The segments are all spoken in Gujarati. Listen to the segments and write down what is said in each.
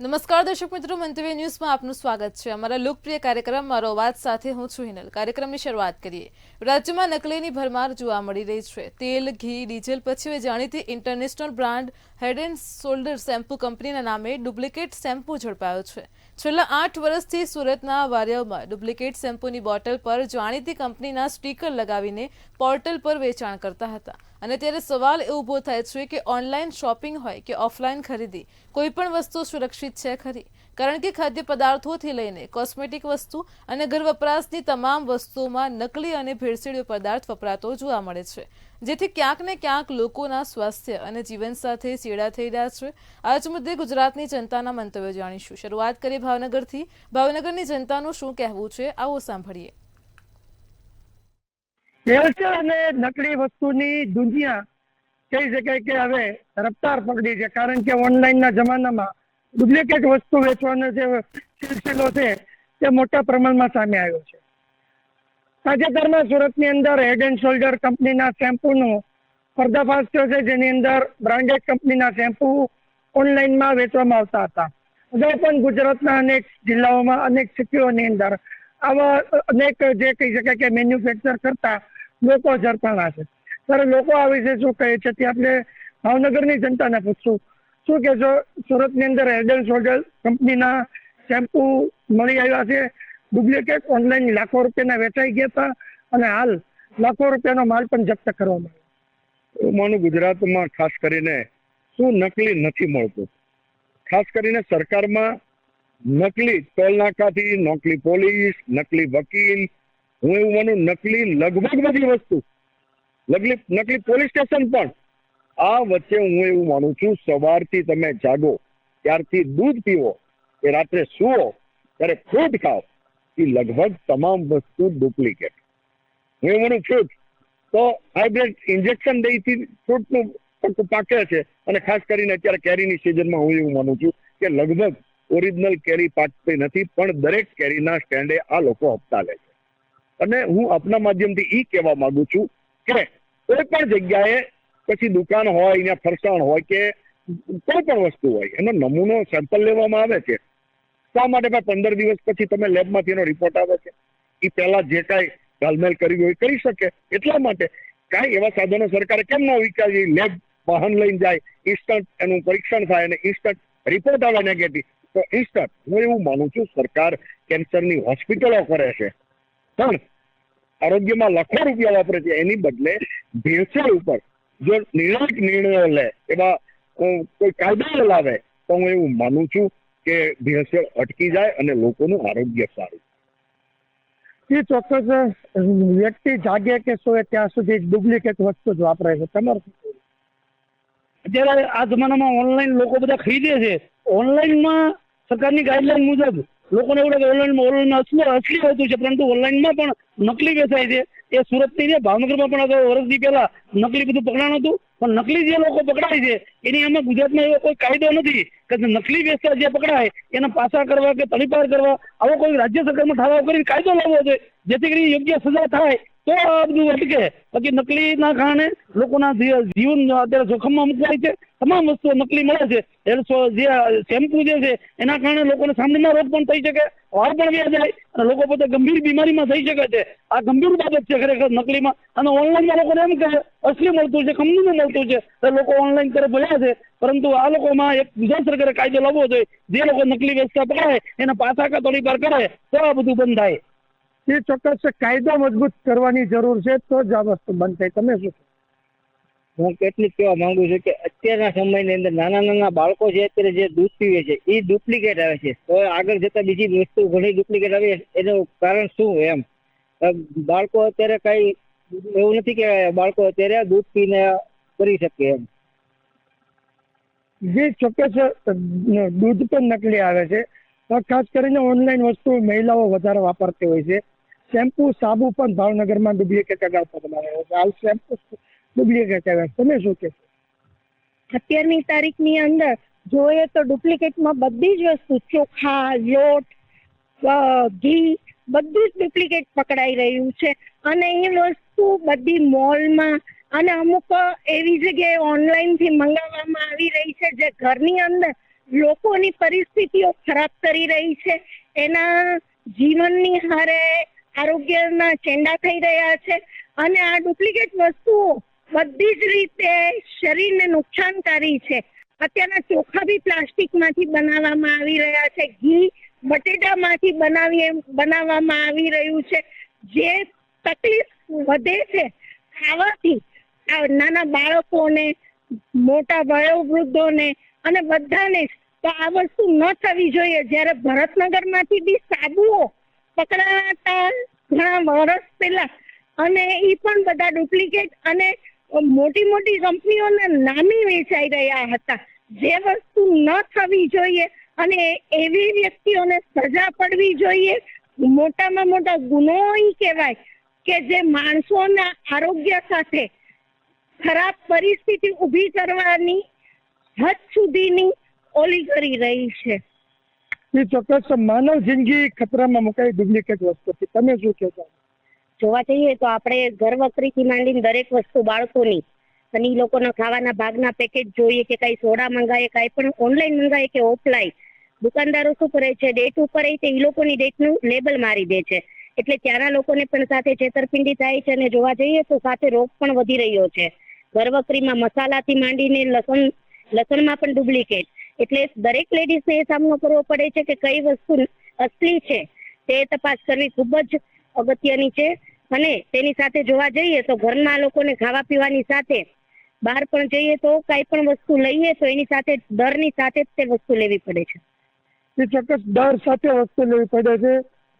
નમસ્કાર દર્શક મિત્રો, મંતવ્ય ન્યૂઝમાં આપનું સ્વાગત છે। અમારા લોકપ્રિય કાર્યક્રમ મારો અવાજ સાથે હું છું હિનલ। કાર્યક્રમની શરૂઆત કરીએ। રાજ્યમાં નકલીની ભરમાર જોવા મળી રહી છે। તેલ, ઘી, ડીઝલ પછી જાણીતી international brand head and shoulders shampoo કંપનીના નામે ડુપ્લિકેટ શેમ્પૂ ઝડપાયો છે। છેલ્લા 8 વર્ષથી સુરતના વારિયામાં ડુપ્લિકેટ શેમ્પૂની બોટલ પર જાણીતી કંપનીના સ્ટીકર લગાવીને પોર્ટલ પર વેચાણ કરતા હતા। અને ત્યારે સવાલ એ ઊભો થાય છે કે ઓનલાઈન શોપિંગ હોય કે ઓફલાઈન ખરીદી, કોઈ પણ વસ્તુ સુરક્ષિત છે ખરી? કારણ કે ખાદ્ય પદાર્થોથી લઈને કોસ્મેટિક વસ્તુ અને ઘર વપરાશની તમામ વસ્તુઓમાં નકલી અને ભેળસેળ પદાર્થ વપરાતો જોવા મળે છે, જેથી ક્યાંક ને ક્યાંક લોકોના સ્વાસ્થ્ય અને જીવન સાથે ચેડા થઈ રહ્યા છે। આ જ મુદ્દે ગુજરાતની જનતાના મંતવ્યો જાણીશું। શરૂઆત કરીએ ભાવનગરથી। ભાવનગરની જનતાનું શું કહેવું છે, આવો સાંભળીએ। ભેળસેળ અને નકલી વસ્તુની દુનિયા કહી શકાય કે હવે રફતાર પકડી છે, કારણ કે ઓનલાઈનના જમાનામાં ડુપ્લિકેટ વસ્તુ વેચવાનો જે સિલસિલો છે તે મોટા પ્રમાણમાં સામે આવ્યો છે। તાજેતરમાં સુરતની અંદર હેડ એન્ડ શોલ્ડર કંપનીના શેમ્પૂનો પર્દાફાશ થયો છે, જેની અંદર બ્રાન્ડેડ કંપનીના શેમ્પૂ ઓનલાઈનમાં વેચવામાં આવતા હતા। અગાઉ પણ ગુજરાતના અનેક જિલ્લાઓમાં, અનેક સિટીઓની અંદર આવા અનેક જે કહી શકાય કે મેન્યુફેક્ચર કરતા લોકો ઝડપાણા છે। ત્યારે લોકો આ વિશે શું કહે છે તે આપણે ભાવનગરની જનતાને પૂછશું। શું કહેશો? સુરતની અંદર હેડ એન્ડ શોલ્ડર કંપનીના શેમ્પૂ મળી આવ્યા છે, ડુપ્લિકેટ ઓનલાઈન લાખો રૂપિયાના વેચાઈ ગયા હતા અને હાલ લાખો રૂપિયાનો માલ પણ જપ્ત કરવામાં આવ્યો। માનું ગુજરાતમાં ખાસ કરીને શું નકલી નથી મળતું? ખાસ કરીને સરકારમાં નકલી ટોલ નાકાથી, નકલી પોલીસ, નકલી વકીલ, હું એવું માનું નકલી લગભગ બધી વસ્તુ, નકલી પોલીસ સ્ટેશન પણ। આ વચ્ચે હું એવું માનું છું, સવારથી તમે જાગો ત્યારથી દૂધ પીવો કે રાત્રે સુવો ત્યારે ફ્રૂટ ખાઓ, એ લગભગ તમામ વસ્તુ ડુપ્લિકેટ। હું એવું માનું ફ્રૂટ તો હાઇબ્રિડ ઇન્જેક્શન દઈથી ફ્રૂટનું પાકે છે, અને ખાસ કરીને અત્યારે કેરીની સિઝનમાં હું એવું માનું છું કે લગભગ ઓરિજિનલ કેરી પાકતી નથી, પણ દરેક કેરીના સ્ટેન્ડે આ લોકો હપ્તા લે છે। અને હું આપના માધ્યમથી એ કહેવા માંગુ છું કે કોઈ પણ જગ્યાએ પછી દુકાન હોય, અહીંયા ફરસાણ હોય કે કોઈ પણ વસ્તુ હોય, એનો નમૂનો સેમ્પલ લેવામાં આવે છે। શા માટે? 15 દિવસ પછી તમે લેબમાંથી એનો રિપોર્ટ આવે છે, એ પહેલા જે કાંઈ ઘાલમેલ કરી હોય કરી શકે। એટલા માટે કાંઈ એવા સાધનો સરકારે કેમ ન વિચારી? લેબ વાહન લઈને જાય, ઇન્સ્ટન્ટ એનું પરીક્ષણ થાય અને ઇન્સ્ટન્ટ રિપોર્ટ આવે નેગેટિવ, તો ઇન્સ્ટન્ટ હું એવું માનું છું સરકાર કેન્સરની હોસ્પિટલો કરે છે, પણ આરોગ્યમાં લાખો રૂપિયા વાપરે છે। એની બદલે ભેળસેળ ઉપર જો નિર્ણાયક નિર્ણયો લે, એવા કોઈ કાયદા લાવે, તો હું એવું માનું છું કે ભેળસેળ અટકી જાય અને લોકોનું આરોગ્ય સારું। એ ચોક્કસ વ્યક્તિ જાગે કે સોએ ત્યાં સુધી ડુપ્લિકેટ વસ્તુ જ વાપરે છે। તમારું અત્યારે આ જમાનામાં ઓનલાઈન લોકો બધા ખરીદે છે। ઓનલાઈનમાં સરકારની ગાઈડલાઈન મુજબ લોકોને એવું લાગે ઓનલાઈનમાં અસલી હોતું છે, પરંતુ ઓનલાઈનમાં પણ નકલી વેચાય છે। એ સુરતની છે, ભાવનગરમાં પણ અગાઉ વર્ષથી પહેલા નકલી બધું પકડાણું હતું, પણ નકલી જે લોકો પકડાય છે એની આમાં ગુજરાતમાં એવો કોઈ કાયદો નથી કે નકલી વેચતા જે પકડાય એના પાસા કરવા કે તડીપાર કરવા, આવો કોઈ રાજ્ય સરકારમાં ઠરાવ કરીને કાયદો લાવવો જોઈએ, જેથી કરી યોગ્ય સજા થાય તો આ બધું અટકે। બાકી નકલીના કારણે લોકોના જીવન અત્યારે જોખમમાં મુકાય છે। તમામ વસ્તુઓ નકલી મળે છે। જે શેમ્પુ જે છે એના કારણે લોકોને ચામડીના રોગ પણ થઈ શકે, વાળ પણ વ્યા જાય અને લોકો પોતે ગંભીર બીમારીમાં થઈ શકે છે। આ ગંભીર બાબત છે ખરેખર નકલીમાં। અને ઓનલાઈનમાં લોકોને એમ કહે અસલી મળતું છે, કંપનીનું મળતું છે, તો લોકો ઓનલાઈન તરફ વળ્યા છે। પરંતુ આ લોકોમાં એક ગુજરાત સરકારે કાયદો લાવવો જોઈએ, જે લોકો નકલી વેચતા પકડાય એના પાસા કા તોડીપાર કરે તો આ બધું બંધ થાય। એ ચોક્કસ કાયદો મજબૂત કરવાની જરૂર છે, તો જ આ વસ્તુ બંધ થાય। તમે શું? હું કેટલું જ કહેવા માંગુ છું કે અત્યારના સમયની અંદર નાના નાના બાળકો છે, અત્યારે જે દૂધ પીવે છે એ ડુપ્લિકેટ આવે છે, તો આગળ જતા બીજી વસ્તુ ઘણી ડુપ્લિકેટ આવે, એનું કારણ શું? એમ બાળકો અત્યારે કઈ એવું નથી કે બાળકો અત્યારે દૂધ પીને કરી શકે એમ। જે ચોક્કસ દૂધ પણ નકલી આવે છે, ખાસ કરીને ઓનલાઈન વસ્તુ મહિલાઓ વધારે વાપરતી હોય છે। શેમ્પુ, સાબુ પણ ભાવનગરમાં ડુપ્લિકેટ અગાઉ બનાવ્યો છે, હાલ શેમ્પુ ડુપ્લિકેટ આવ્યા। તમે શું કહેશો? અત્યારની તારીખની અંદર જોઈએ તો ડુપ્લિકેટમાં બધી જ વસ્તુ, ચોખા, લોટ, ઘી, બધું જ ડુપ્લિકેટ પકડાઈ રહ્યું છે। અને એ વસ્તુ બધી મોલમાં અને અમુક એવી જગ્યાએ ઓનલાઈન થી મંગાવવામાં આવી રહી છે, જે ઘરની અંદર લોકોની પરિસ્થિતિઓ ખરાબ કરી રહી છે. એના જીવનની હારે આરોગ્યના ચેંડા થઈ રહ્યા છે અને આ ડુપ્લિકેટ વસ્તુઓ બધી જ રીતે શરીરને નુકસાનકારી છે. અત્યારના ચોખા બી પ્લાસ્ટિકમાંથી બનાવવામાં આવી રહ્યા છે. ઘી બટેટામાંથી બનાવવામાં આવી રહ્યું છે. જે તકલીફ વધે છે ખાવાથી નાના બાળકોને, મોટા વયોવૃદ્ધોને અને બધાને જ. તો આ વસ્તુ ન થવી જોઈએ. જ્યારે ભરતનગરમાંથી બી સાબુઓ પકડાતા ઘણા વર્ષ પહેલા, અને એ પણ બધા ડુપ્લિકેટ અને મોટી મોટી કંપનીઓના નામે વેચાઈ રહ્યા હતા. જે વસ્તુ ન થવી જોઈએ અને એવી વ્યક્તિઓને સજા પડવી જોઈએ. મોટામાં મોટા ગુનો ઈ કહેવાય કે જે માણસોના આરોગ્ય સાથે ખરાબ પરિસ્થિતિ ઊભી કરવાની હદ સુધીની ઓલી કરી રહી છે. એ ચોક્કસ માનવ જિંદગી ખતરામાં મુકાઈ ડુપ્લિકેટ વસ્તુથી. તમે શું કહેશો? જોવા જઈએ તો આપણે ઘરવકરીથી માંડીને દરેક વસ્તુ બાળકોની અને એ લોકોના ખાવાના ભાગના પેકેટ જોઈએ કે કઈ સોડા મંગાવીએ, કાંઈ પણ ઓનલાઈન મંગાવીએ કે ઓફલાઈન, દુકાનદારો શું કરે છે, ડેટ ઉપર એ લોકોની ડેટનું લેબલ મારી દે છે. એટલે ત્યાંના લોકોને પણ સાથે છેતરપિંડી થાય છે. અને જોવા જઈએ તો સાથે રોગ પણ વધી રહ્યો છે. ઘરવકરીમાં મસાલાથી માંડીને લસણમાં પણ ડુપ્લિકેટ. એટલે દરેક લેડીઝને એ સામનો કરવો પડે છે કે કઈ વસ્તુ અસલી છે તે તપાસ કરવી ખૂબ જ અગત્યની છે. અને તેની સાથે જોવા જઈએ તો ઘરના લોકોને ખાવા પીવાની સાથે બહાર પણ જઈએ તો કાંઈ પણ વસ્તુ લઈએ તો એની સાથે દરની સાથે જ તે વસ્તુ લેવી પડે છે. એ ચોક્કસ દર સાથે વસ્તુ લેવી પડે છે.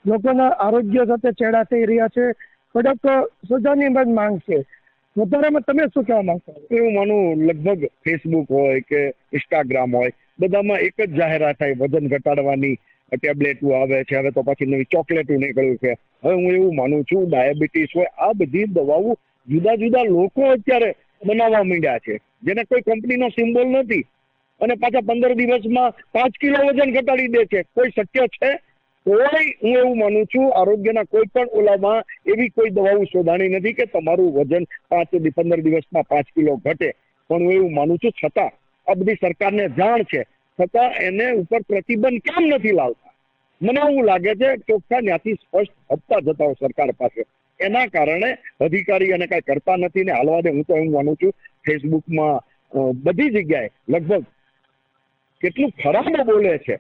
લોકોના આરોગ્ય સાથે ચેડા થઈ રહ્યા છે. કડક સજાની પણ માંગ છે. વધારામાં તમે શું કહેવા માંગશો? એવું માનું લગભગ ફેસબુક હોય કે ઇન્સ્ટાગ્રામ હોય, બધામાં એક જ જાહેરાત થાય વજન ઘટાડવાની ટેબ્લેટો આવે છે. હવે તો પાછી નવી ચોકલેટો નીકળ્યું છે. હવે હું એવું માનું છું ડાયાબિટીસ હોય, આ બધી દવાઓ જુદા જુદા લોકો અત્યારે બનાવવા માંડ્યા છે, જેને કોઈ કંપનીનો સિમ્બોલ નથી, અને પાછા 15 દિવસમાં 5 કિલો વજન ઘટાડી દે છે. કોઈ શક્ય છે? કોઈ. હું એવું માનું છું આરોગ્યના કોઈ પણ ઓલામાં એવી કોઈ દવાઓ શોધાણી નથી કે તમારું વજન 15 દિવસમાં 5 કિલો ઘટે. પણ હું એવું માનું છું છતાં આ બધી સરકારને જાણ છે, છતાં એને ઉપર પ્રતિબંધ કેમ નથી લાવતા? મને એવું લાગે છે ચોખ્ખા ત્યાંથી સ્પષ્ટ હપ્તા જતા હોય સરકાર પાસે. એના કારણે અધિકારી એને કાંઈ કરતા નથી ને હાલવા દે. હું તો એવું માનું છું ફેસબુકમાં બધી જગ્યાએ લગભગ કેટલું ખરાબ બોલે છે,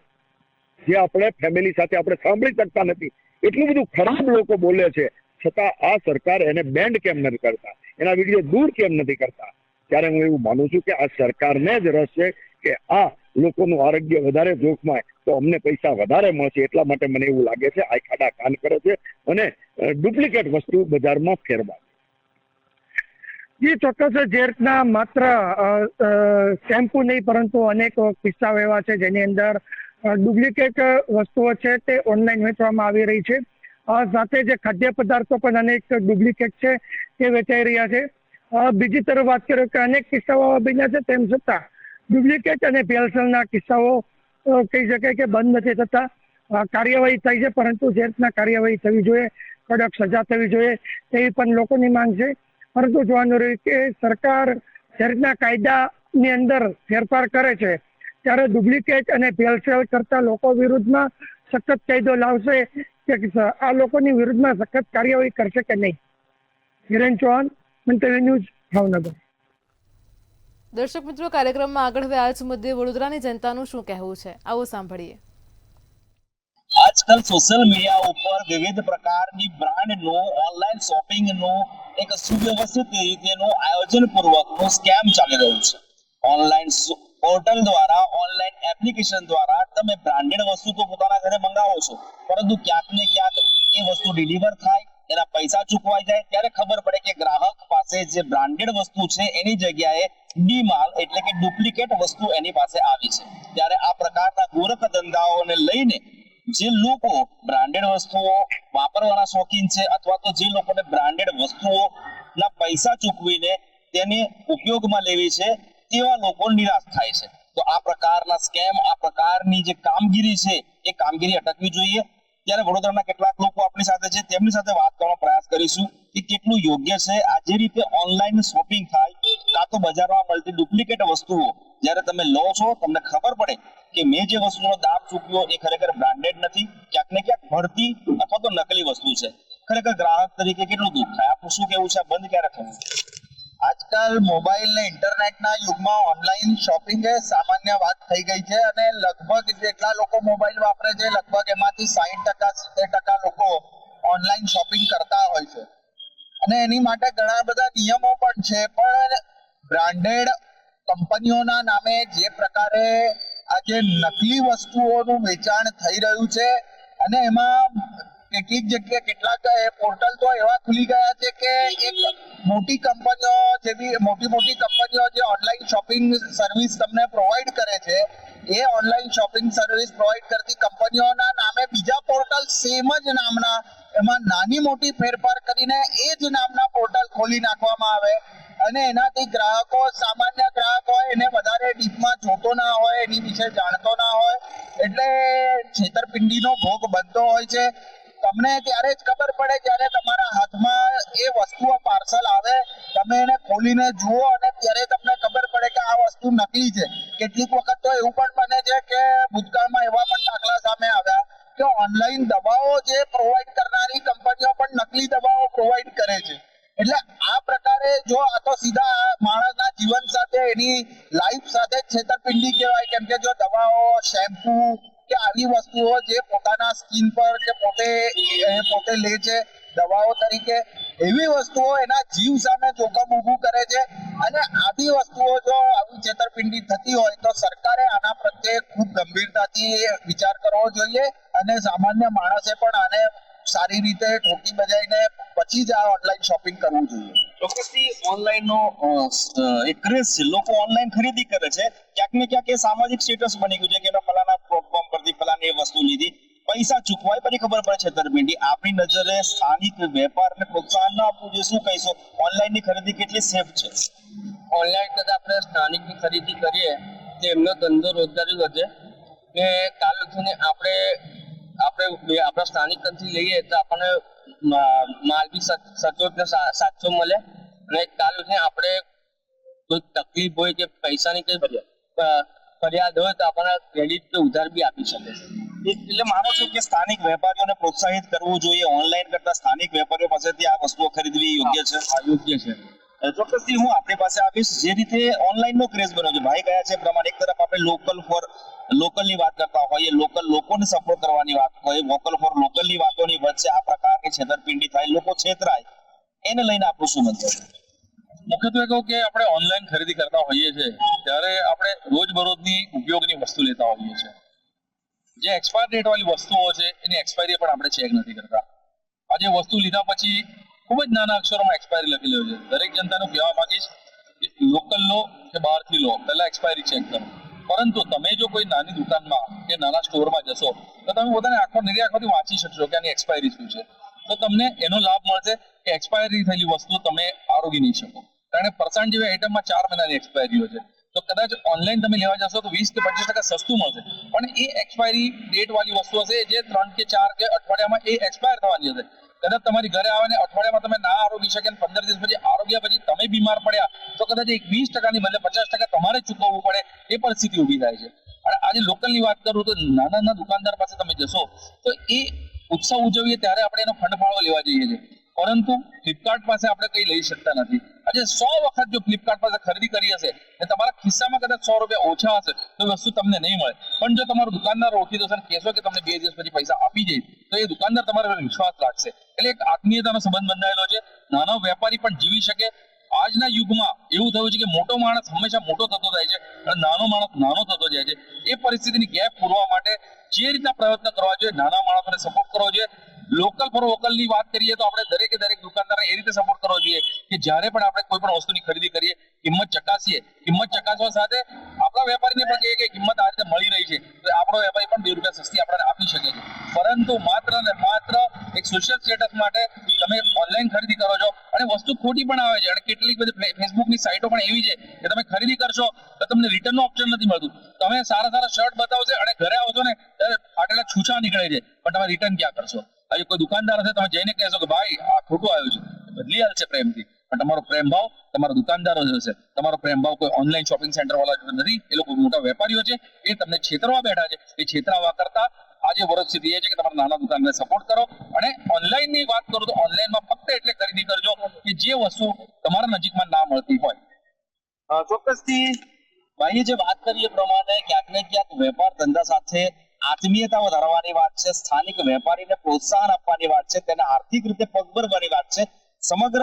જે આપણે ફેમિલી સાથે આપણે સાંભળી શકતા નથી. એટલું બધું ખરાબ લોકો બોલે છે, છતાં આ સરકાર એને બેન્ડ કેમ નથી કરતા, એના વિડીયો દૂર કેમ નથી કરતા? ત્યારે હું એવું માનું છું કે આ સરકારને જ રસ છે કે આ લોકોનું આરોગ્ય વધારે જોખમાય તો અમને પૈસા વધારે મળશે. એટલા માટે મને એવું લાગે છે આ ખાડા કાન કરે છે અને ડુપ્લિકેટ વસ્તુ બજારમાં ફેરવાય. એ ચોક્કસ જે રીતના માત્ર શેમ્પુ નહીં પરંતુ અનેક કિસ્સાઓ એવા છે જેની અંદર ડુપ્લિકેટ વસ્તુઓ છે તે ઓનલાઈન વેચવામાં આવી રહી છે. સાથે જે ખાદ્ય પદાર્થો પણ અનેક ડુપ્લિકેટ છે તે વેચાઈ રહ્યા છે. બીજી તરફ વાત કરીએ કે અનેક કિસ્સાઓ બન્યા છે, તેમ છતાં ડુપ્લિકેટ અને ભેળસેળના કિસ્સાઓ કહી શકાય કે બંધ નથી થતા. કાર્યવાહી થઈ છે, પરંતુ જે રીતના કાર્યવાહી થવી જોઈએ, કડક સજા થવી જોઈએ તેવી પણ લોકોની માંગ છે. પરંતુ જોવાનું રહ્યું કે સરકાર જે રીતના કાયદાની અંદર ફેરફાર કરે છે ત્યારે ડુપ્લિકેટ અને ભેળસેળ કરતા લોકો વિરુદ્ધમાં સખત કાયદો લાવશે કે આ લોકોની વિરુદ્ધમાં સખત કાર્યવાહી કરશે કે નહીં? હિરેન ચૌહાણ, મંતવ્ય ન્યૂઝ, ભાવનગર. દર્શક મિત્રો, કાર્યક્રમમાં આગળ હવે આ જ મુદ્દે વડોદરાની જનતાનું શું કહેવું છે, આવો સાંભળીએ. આજકાલ સોશિયલ મીડિયા ઉપર વિવિધ પ્રકારની બ્રાન્ડનું ઓનલાઈન શોપિંગનું એક સુવ્યવસ્થિત રીતેનું આયોજનપૂર્વકનું સ્કેમ ચાલી રહ્યું છે. ઓનલાઈન પોર્ટલ દ્વારા, ઓનલાઈન એપ્લિકેશન દ્વારા તમે બ્રાન્ડેડ વસ્તુ તો પોતાના ઘરે મંગાવો છો, પરંતુ ક્યાંક ને ક્યાંક એ વસ્તુ ડિલિવર થાય, એના પૈસા ચૂકવાઈ જાય ત્યારે ખબર પડે કે ગ્રાહક પાસે જે બ્રાન્ડેડ વસ્તુ છે એની જગ્યાએ ડી માલ એટલે કે ડુપ્લિકેટ વસ્તુ એની પાસે આવી છે. ત્યારે આ પ્રકારના ગોરખ ધંધાઓને લઈને જે લોકો બ્રાન્ડેડ વસ્તુઓ વાપરવાના શોખીન છે અથવા તો જે લોકોને બ્રાન્ડેડ વસ્તુઓના પૈસા ચૂકવીને તેને ઉપયોગમાં લેવી છે તેવા લોકો નિરાશ થાય છે. તો આ પ્રકારના સ્કેમ, આ પ્રકારની જે કામગીરી છે એ કામગીરી અટકવી જોઈએ. ત્યારે વડોદરાના કેટલાક લોકો આપણી સાથે છે, તેમની સાથે વાત કરવાનો પ્રયાસ કરીશું કે કેટલું યોગ્ય છે આ જે રીતે ઓનલાઈન શોપિંગ થાય કાં તો બજારમાં મળતી ડુપ્લિકેટ વસ્તુઓ જ્યારે તમે લો છો તમને ખબર પડે કે મેં જે વસ્તુનો દાબ ચૂક્યો એ ખરેખર બ્રાન્ડેડ નથી, ક્યાંક ને ક્યાંક ભરતી અથવા તો નકલી વસ્તુ છે. ખરેખર ગ્રાહક તરીકે કેટલું દુઃખ થાય. આપનું શું કેવું છે? બંધ ક્યારે થવું? આજકાલ મોબાઈલ ને ઇન્ટરનેટના યુગમાં ઓનલાઈન શોપિંગ એ સામાન્ય વાત થઈ ગઈ છે અને લગભગ જેટલા લોકો મોબાઈલ વાપરે છે લગભગ એમાંથી 60% 70% લોકો ઓનલાઈન શોપિંગ કરતા હોય છે અને એની માટે ઘણા બધા નિયમો પણ છે. પણ બ્રાન્ડેડ કંપનીઓના નામે જે પ્રકારે આજે નકલી વસ્તુઓનું વેચાણ થઈ રહ્યું છે અને એમાં કેટલીક જગ્યાએ કેટલાક પોર્ટલ તો એવા ખુલી ગયા છે કે એક મોટી કંપનીઓ જેવી મોટી કંપનીઓ જે ઓનલાઈન શોપિંગ સર્વિસ તમને પ્રોવાઈડ કરે છે એ ઓનલાઈન શોપિંગ સર્વિસ પ્રોવાઈડ કરતી કંપનીઓના નામે બીજા પોર્ટલ સેમ જ નામના એમાં નાની મોટી ફેરફાર કરીને એ જ નામના પોર્ટલ ખોલી નાખવામાં આવે અને એનાથી ગ્રાહકો, સામાન્ય ગ્રાહક હોય એને વધારે ડીપમાં જોતો ના હોય, એની વિશે જાણતો ના હોય એટલે છેતરપિંડીનો ભોગ બનતો હોય છે. તમને ત્યારે જ ખબર પડે જ્યારે તમારા હાથમાં એ વસ્તુઓ પાર્સલ આવે, તમે એને ખોલીને જુઓ અને ત્યારે તમને ખબર પડે કે આ વસ્તુ નકલી છે. કેટલીક વખત તો એવું પણ બને છે કે ભૂતકાળમાં એવા પણ દાખલા સામે આવ્યા કે ઓનલાઈન દવાઓ જે પ્રોવાઈડ કરનારી કંપનીઓ પણ નકલી દવાઓ પ્રોવાઈડ કરે છે. એટલે આ પ્રકારે જો આ તો સીધા માણસના જીવન સાથે, એની લાઈફ સાથે છેતરપિંડી કહેવાય. કેમ કે જો દવાઓ, શેમ્પુ કે આવી વસ્તુઓ જે પોતાના સ્કિન પર કે પોતે લે છે દવાઓ તરીકે, એવી વસ્તુઓ એના જીવ સામે જોખમ ઊભું કરે છે અને આવી વસ્તુઓ જો આવી છેતરપિંડી થતી હોય તો સરકારે આના પ્રત્યે ખૂબ ગંભીરતાથી વિચાર કરવો જોઈએ અને સામાન્ય માણસે પણ આને સારી રીતે ઠોકી બજાવીને પછી જ આ ઓનલાઈન શોપિંગ કરવું જોઈએ. ચોક્કસથી ઓનલાઈનનો એક ક્રેઝ છે, લોકો ઓનલાઈન ખરીદી કરે છે. ક્યાંક ને ક્યાંક એ સામાજિક સ્ટેટસ બની ગયું છે કે મેં ફલાણા પ્લેટફોર્મ પરથી ફલાણી વસ્તુ લીધી, પૈસા ચૂકવાય પછી ખબર પડે છેતરપિંડી. આપણી નજરે સ્થાનિક વેપારને પ્રોત્સાહન ન આપવું જોઈએ. શું કહીશો? ઓનલાઈનની ખરીદી કેટલી સેફ છે? ઓનલાઈન કરતા આપણે સ્થાનિકની ખરીદી કરીએ તો એમનો ધંધો રોજગારી વધે ને કાલ ઉઠીને આપણે આપણા સ્થાનિક કંથી લઈએ તો આપણને માલ બી સચોટ ને સાચો મળે અને કાલ ઉઠીને આપણે કોઈ તકલીફ હોય કે પૈસાની કઈ ફરિયાદ હોય તો આપણને ક્રેડિટ કે ઉધાર બી આપી શકે છે. એટલે માનો છો કે સ્થાનિક વેપારીઓને પ્રોત્સાહિત કરવું જોઈએ, ઓનલાઈન કરતા સ્થાનિક વેપારીઓ પાસેથી આ વસ્તુઓ ખરીદવી યોગ્ય છે? યોગ્ય છે. ચોક્કસથી હું આપણી પાસે આવીશ. જે રીતે ઓનલાઈનનો ક્રેઝ બન્યો છે, ભાઈ ગયા છે પ્રમાણે એક તરફ આપણે લોકલની વાત કરતા હોઈએ, લોકલ લોકોને સપોર્ટ કરવાની વાત હોય, વોકલ ફોર લોકલની વાતોની વચ્ચે આ પ્રકારની છેતરપિંડી થાય, લોકો છેતરાય, એને લઈને આપણું શું મંતવ્ય? મુખ્યત્વે કહું કે આપણે ઓનલાઈન ખરીદી કરતા હોઈએ છીએ ત્યારે આપણે રોજબરોજની ઉપયોગની વસ્તુ લેતા હોઈએ છીએ. જે એક્સપાયર ડેટ વાળી વસ્તુઓ છે એની એક્સપાયરી પણ આપણે ચેક નથી કરતા. આજે વસ્તુ લીધા પછી ખૂબ જ નાના અક્ષરોમાં એક્સપાયરી લખેલી હોય છે. દરેક જનતાનું કહેવા માંગીશ કે લોકલ લો કે બહારથી લો, પહેલા એક્સપાયરી ચેક કરો. પરંતુ તમે જો કોઈ નાની દુકાનમાં કે નાના સ્ટોરમાં જશો તો તમે પોતાને આખો નિર્યાખોથી વાંચી શકશો કે આની એક્સપાયરી શું છે. તો તમને એનો લાભ મળશે કે એક્સપાયરી થયેલી વસ્તુ તમે આરોગી નહીં શકો. કારણ કે ફરસાણ જેવી આઈટમમાં 4 મહિનાની એક્સપાયરી હોય છે. તો કદાચ ઓનલાઈન તમે લેવા જશો તો 20 કે 25% સસ્તું મળશે, પણ એ એક્સપાયરી ડેટ વાળી વસ્તુ હશે જે 3 કે 4 કે અઠવાડિયામાં એ એક્સપાયર થવાની હશે. કદાચ તમારી ઘરે આવે ને અઠવાડિયામાં તમે ના આરોગી શકે, 15 દિવસ પછી આરોગ્યા પછી તમે બીમાર પડ્યા તો કદાચ 20%ની બદલે 50% તમારે ચૂકવવું પડે એ પરિસ્થિતિ ઊભી થાય છે. અને આજે લોકલની વાત કરું તો નાના દુકાનદાર પાસે તમે જશો તો એ ઉત્સવ ઉજવીએ ત્યારે આપણે એનો ફંડફાળો લેવા જઈએ છીએ, પરંતુ ફ્લિપકાર્ટ પાસે આપણે કંઈ લઈ શકતા નથી. આજે 100 વખત જો ફ્લિપકાર્ટ પાસે ખરીદી કરી હશે અને તમારા ખિસ્સામાં કદાચ 100 રૂપિયા ઓછા હશે તો વસ્તુ તમને નહીં મળે. પણ જો તમારો દુકાનદાર ઓળખી દો અને કહેશો કે તમને 2 દિવસ પછી પૈસા આપી જાય તો એ દુકાનદાર તમારા પર વિશ્વાસ રાખશે. એટલે એક આત્મીયતાનો સંબંધ બંધાયેલો છે. નાનો વેપારી પણ જીવી શકે. આજના યુગમાં એવું થયું છે કે મોટો માણસ હંમેશા મોટો થતો જાય છે અને નાનો માણસ નાનો થતો જાય છે. એ પરિસ્થિતિની ગેપ પૂરવા માટે જે રીતના પ્રયત્ન કરવા જોઈએ, નાના માણસોને સપોર્ટ કરવો જોઈએ. લોકલ ફોર વોકલની વાત કરીએ તો આપણે દરેક દુકાનદારને એ રીતે સપોર્ટ કરવો જોઈએ કે જ્યારે પણ આપણે કોઈ પણ વસ્તુની ખરીદી કરીએ, કિંમત ચકાસીએ. કિંમત ચકાસવા સાથે આપણા વેપારીને પણ કહીએ કે કિંમત આ રીતે મળી રહી છે તો આપણો વેપારી પણ 2 રૂપિયા સસ્તી આપણને આપી શકે છે. પરંતુ માત્ર ને માત્ર એક સોશિયલ સ્ટેટસ માટે તમે ઓનલાઈન ખરીદી કરો છો અને વસ્તુ ખોટી પણ આવે છે. અને કેટલીક બધી ફેસબુકની સાઇટો પણ એવી છે કે તમે ખરીદી કરશો તો તમને રિટર્નનો ઓપ્શન નથી મળતું. તમે સારા શર્ટ બતાવશે અને ઘરે આવશો ને ત્યારે ફાટેલા છૂછા નીકળે છે, પણ તમે રિટર્ન ક્યાં કરશો? આજે કોઈ દુકાનદાર હશે તમે જઈને કહેશો કે ભાઈ આ ખોટું આવ્યું છે, બદલી હાલશે પ્રેમથી, પણ તમારો પ્રેમ ભાવ તમારા દુકાનદારો જે છે, તમારો પ્રેમભાવ કોઈ ઓનલાઈન શોપિંગ સેન્ટર વાળા નથી, એ લોકો મોટા વેપારીઓ છે, એ તમને છેતરવા બેઠા છે. એ છેતરાવા કરતા આજે પરિસ્થિતિ એ છે કે તમારા નાના દુકાનને સપોર્ટ કરો. અને ઓનલાઈન ની વાત કરું તો ઓનલાઈનમાં ફક્ત એટલે ખરીદી કરજો કે જે વસ્તુ તમારા નજીકમાં ના મળતી હોય. ચોક્કસથી ભાઈએ જે વાત કરી એ પ્રમાણે ક્યાંક ને ક્યાંક વેપાર ધંધા સાથે આત્મીયતા વધારવાની વાત છે, સ્થાનિક વેપારીને પ્રોત્સાહન આપવાની વાત છે, તેને આર્થિક રીતે પગભર કરવાની વાત છે. સમગ્ર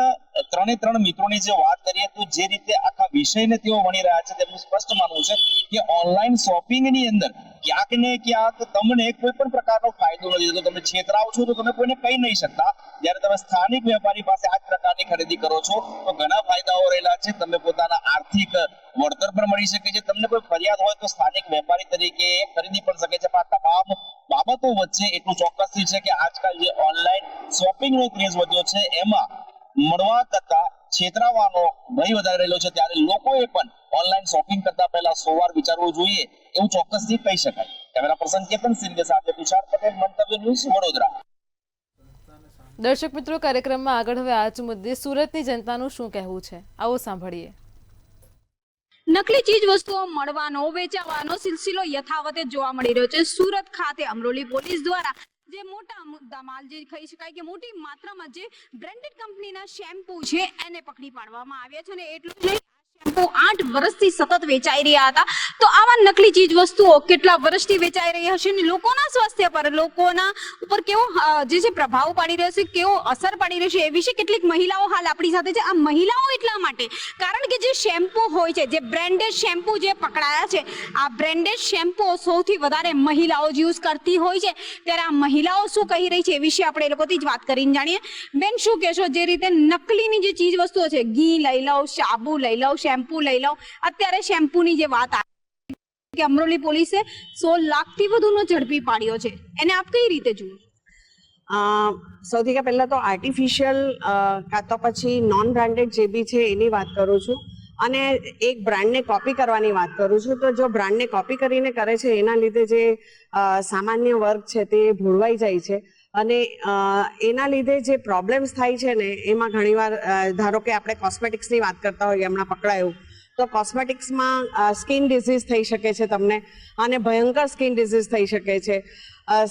ત્રણે મિત્રોની જે વાત કરીએ તો જે રીતે આખા વિષયને તેઓ વણી રહ્યા છે તેમનું સ્પષ્ટ માનવું છે કે ઓનલાઈન શોપિંગની અંદર ક્યાંક ને ક્યાંક તમને કોઈ પણ પ્રકારનો ફાયદો નથી થતો. તમે છેતરાવ છો તો તમે કોઈને કહી નહીં શકતા. જ્યારે તમે સ્થાનિક વેપારી પાસે આ જ પ્રકારની ખરીદી કરો છો તો ઘણા ફાયદાઓ રહેલા છે. તમે પોતાના આર્થિક વળતર પણ મળી શકે છે. તમને કોઈ ફરિયાદ હોય તો સ્થાનિક વેપારી તરીકે ખરીદી પણ શકે છે. આ તમામ બાબતો વચ્ચે એટલું ચોક્કસથી છે કે આજકાલ જે ઓનલાઈન શોપિંગનો ક્રેઝ વધ્યો છે એમાં મળવા કરતા છેતરાવાનો ભય વધારે રહેલો છે. ત્યારે લોકોએ પણ ઓનલાઈન શોપિંગ કરતા પહેલા 100 વાર વિચારવું જોઈએ એવું ચોક્કસથી કહી શકાય. કેમેરા પર્સન કેતન સિંઘ સાથે તુષાર પટેલ, મંતવ્ય ન્યૂઝ, વડોદરા. દર્શક મિત્રો, કાર્યક્રમમાં આગળ હવે આ જ મુદ્દે સુરતની જનતાનું શું કહેવું છે, આવો સાંભળીએ. નકલી ચીજ વસ્તુઓ મળવાનો વેચાવાનો સિલસિલો યથાવત જોવા મળી રહ્યો છે. સુરત ખાતે અમરોલી પોલીસ દ્વારા જે મોટા મુદ્દામાલ જે કહી શકાય કે મોટી માત્રામાં જે બ્રાન્ડેડ કંપનીના શેમ્પૂ છે એને પકડી પાડવામાં આવ્યા છે. અને એટલું જ નહીં, શેમ્પૂ 8 વર્ષથી સતત વેચાઈ રહ્યા હતા. તો આવા નકલી ચીજ વસ્તુઓ કેટલા વર્ષથી વેચાઈ રહી હશે ને લોકોના સ્વાસ્થ્ય પર, લોકોના ઉપર કેવો જે પ્રભાવ પાડી રહ્યો છે, કેવો અસર પાડી રહ્યો છે, એ વિશે કેટલીક મહિલાઓ હાલ આપણી સાથે છે. આ મહિલાઓ એટલા માટે કારણ કે જે શેમ્પૂ હોય છે, જે બ્રાન્ડેડ શેમ્પૂ જે પકડાયા છે, આ બ્રાન્ડેડ શેમ્પૂ સૌથી વધારે મહિલાઓ જ યુઝ કરતી હોય છે. ત્યારે આ મહિલાઓ શું કહી રહી છે એ વિશે આપણે એ લોકોથી જ વાત કરીને જાણીએ. બેન, શું કહેશો? જે રીતે નકલીની જે ચીજ વસ્તુઓ છે, ઘી લઈ લો, સાબુ લઈ લો, શેમ્પૂ લઈ લો, અત્યારે શેમ્પૂની જે વાત કે અમરોલી પોલીસે 16 લાખથી વધુનો ઝડપી પાડ્યો છે, એને આપ કઈ રીતે જુઓ? સૌથી પહેલા તો આર્ટિફિશિયલ કાં તો પછી નોન બ્રાન્ડેડ જે બી છે એની વાત કરું છું. અને એક બ્રાન્ડને કોપી કરવાની વાત કરું છું. તો જો બ્રાન્ડને કોપી કરીને કરે છે એના લીધે જે સામાન્ય વર્ગ છે તે ભોળવાઈ જાય છે. અને એના લીધે જે પ્રોબ્લેમ્સ થાય છે ને એમાં ઘણીવાર ધારો કે આપણે કોસ્મેટિક્સની વાત કરતા હોઈએ, હમણાં પકડાયું તો કોસ્મેટિક્સમાં સ્કિન ડિઝીઝ થઈ શકે છે તમને, અને ભયંકર સ્કિન ડિઝીઝ થઈ શકે છે.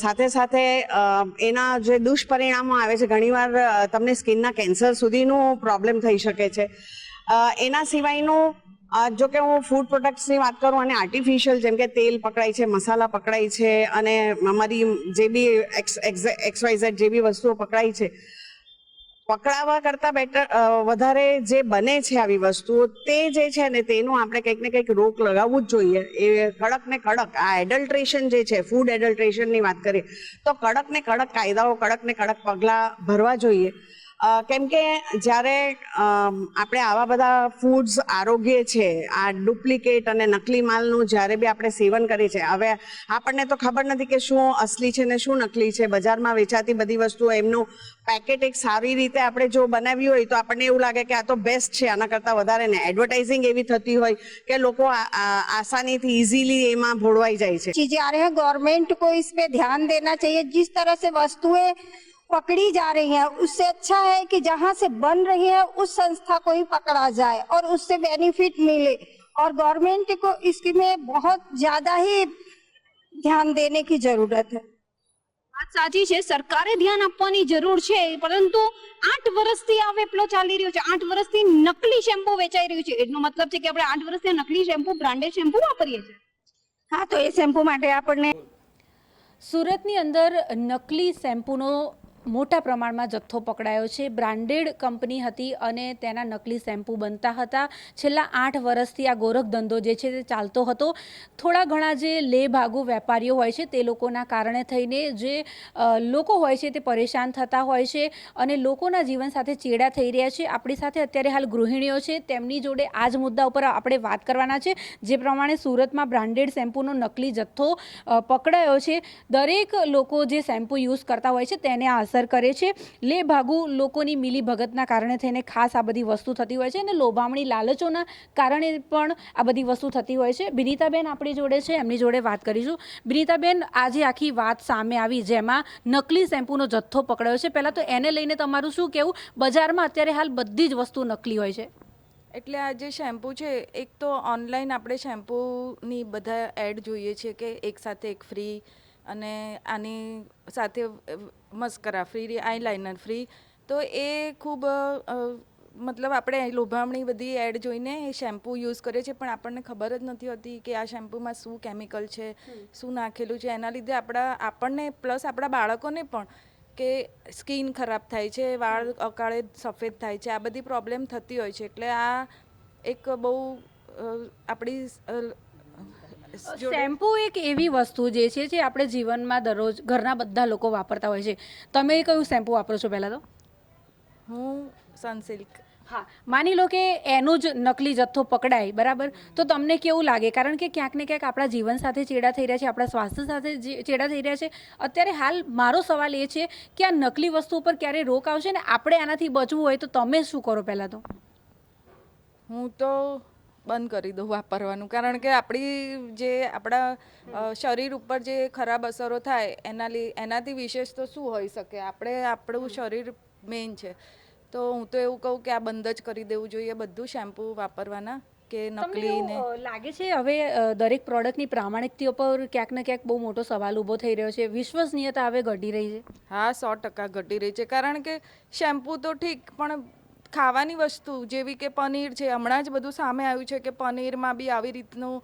સાથે સાથે એના જે દુષ્પરિણામો આવે છે, ઘણીવાર તમને સ્કિનના કેન્સર સુધીનું પ્રોબ્લેમ થઈ શકે છે. એના સિવાયનું જો કે હું ફૂડ પ્રોડક્ટ્સની વાત કરું અને આર્ટિફિશિયલ જેમ કે તેલ પકડાય છે, મસાલા પકડાય છે, અને અમારી જે બી XYZ જે બી વસ્તુઓ પકડાય છે, પકડાવા કરતાં વધારે જે બને છે આવી વસ્તુઓ તે જે છે ને તેનું આપણે કંઈક ને કંઈક રોક લગાવવું જ જોઈએ. એ કડક ને કડક આ એડલ્ટ્રેશન જે છે, ફૂડ એડલ્ટ્રેશનની વાત કરીએ તો કડક ને કડક કાયદાઓ, કડક ને કડક પગલાં ભરવા જોઈએ. કેમ કે જ્યારે આપણે આવા બધા ફૂડ્સ આરોગ્ય છે, આ ડુપ્લિકેટ અને નકલી માલનું જ્યારે બી આપણે સેવન કરીએ છીએ, હવે આપણને તો ખબર નથી કે શું અસલી છે ને શું નકલી છે. બજારમાં વેચાતી બધી વસ્તુઓ એમનું પેકેટ એક સારી રીતે આપણે જો બનાવી હોય તો આપણને એવું લાગે કે આ તો બેસ્ટ છે, આના કરતાં વધારે ને એડવર્ટાઇઝિંગ એવી થતી હોય કે લોકો આસાનીથી ઇઝીલી એમાં ભોળવાઈ જાય છે. चीजें आ रही हैं, गवर्नमेंट को इस पे ध्यान देना चाहिए. जिस तरह से वस्तुएं पकड़ी जा रही हैं उससे अच्छा है कि जहां से बन रही है उस संस्था को ही पकड़ा जाए और उससे बेनिफिट मिले. और गवर्नमेंट को इसमें बहुत ज्यादा ही ध्यान देने की जरूरत है. વાત સાચી છે, સરકારે ધ્યાન આપવાની જરૂર છે, પરંતુ 8 વર્ષથી આ વેપલો ચાલી રહ્યો છે. 8 વર્ષથી નકલી શેમ્પુ વેચાઈ રહ્યું છે. એનો મતલબ છે કે આપણે 8 વર્ષથી નકલી શેમ્પુ, બ્રાન્ડેડ શેમ્પુ વાપરીએ છીએ. હા, તો એ શેમ્પુ માટે આપણને સુરતની અંદર નકલી શેમ્પૂનો મોટા પ્રમાણમાં જથ્થો પકડાયો છે. બ્રાન્ડેડ કંપની હતી અને તેના નકલી શેમ્પૂ બનતા હતા. છેલ્લા 8 વર્ષથી આ ગોરખ ધંધો જે છે તે ચાલતો હતો. થોડા ઘણા જે લેભાગુ વેપારીઓ હોય છે તે લોકોના કારણે થઈને જે લોકો હોય છે તે પરેશાન થતા હોય છે અને લોકોના જીવન સાથે ચેડા થઈ રહ્યા છે. આપણી સાથે અત્યારે હાલ ગૃહિણીઓ છે, તેમની જોડે આ જ મુદ્દા ઉપર આપણે વાત કરવાના છે. જે પ્રમાણે સુરતમાં બ્રાન્ડેડ શેમ્પૂનો નકલી જથ્થો પકડાયો છે. દરેક લોકો જે શેમ્પૂ યુઝ કરતા હોય છે તેને આ અસર કરે છે. લેભાગુ લોકોની મિલી ભગતના કારણે થઈને ખાસ આ બધી વસ્તુ થતી હોય છે અને લોભામણી લાલચોના કારણે પણ આ બધી વસ્તુ થતી હોય છે. બિનિતાબેન આપણી જોડે છે, એમની જોડે વાત કરીશું. બિનિતાબેન, આજે આખી વાત સામે આવી જેમાં નકલી શેમ્પૂનો જથ્થો પકડાયો છે, પહેલાં તો એને લઈને તમારું શું કહેવું? બજારમાં અત્યારે હાલ બધી જ વસ્તુ નકલી હોય છે. એટલે આ જે શેમ્પૂ છે, એક તો ઓનલાઈન આપણે શેમ્પૂની બધા એડ જોઈએ છે કે એક સાથે એક ફ્રી, અને આની સાથે મસ્કરા ફ્રી, આઈલાઇનર ફ્રી. તો એ ખૂબ મતલબ આપણે લોભામણી બધી એડ જોઈને એ શેમ્પૂ યુઝ કરીએ છીએ, પણ આપણને ખબર જ નથી હોતી કે આ શેમ્પૂમાં શું કેમિકલ છે, શું નાખેલું છે. એના લીધે આપણને પ્લસ આપણા બાળકોને પણ કે સ્કિન ખરાબ થાય છે, વાળ અકાળે સફેદ થાય છે, આ બધી પ્રોબ્લેમ થતી હોય છે. એટલે આ એક બહુ આપણી શેમ્પૂ એક એવી વસ્તુ જે છે જે આપણે જીવનમાં દરરોજ ઘરના બધા લોકો વાપરતા હોય છે. તમે કયું શેમ્પૂ વાપરો છો પહેલાં તો? હું સનસિલ્ક. હા, માની લો કે એનો જ નકલી જથ્થો પકડાય, બરાબર, તો તમને કેવું લાગે? કારણ કે ક્યાંક ને ક્યાંક આપણા જીવન સાથે ચેડા થઈ રહ્યા છે, આપણા સ્વાસ્થ્ય સાથે ચેડા થઈ રહ્યા છે. અત્યારે હાલ મારો સવાલ એ છે કે આ નકલી વસ્તુ ઉપર ક્યારે રોક આવશે ને આપણે આનાથી બચવું હોય તો તમે શું કરો? પહેલાં તો હું તો બંધ કરી દઉં વાપરવાનું, કારણ કે આપણા શરીર ઉપર જે ખરાબ અસરો થાય એનાથી વિશેષ તો શું હોઈ શકે? આપણું શરીર મેઇન છે. તો હું તો એવું કહું કે આ બંધ જ કરી દેવું જોઈએ બધું શેમ્પૂ વાપરવાના, કે નકલીને. લાગે છે હવે દરેક પ્રોડક્ટની પ્રામાણિકતા પર ક્યાંક ને ક્યાંક બહુ મોટો સવાલ ઊભો થઈ રહ્યો છે. વિશ્વસનીયતા હવે ઘટી રહી છે. હા, 100% ઘટી રહી છે. કારણ કે શેમ્પૂ તો ઠીક, પણ ખાવાની વસ્તુ જેવી કે પનીર છે, હમણાં જ બધું સામે આવ્યું છે કે પનીરમાં બી આવી રીતનું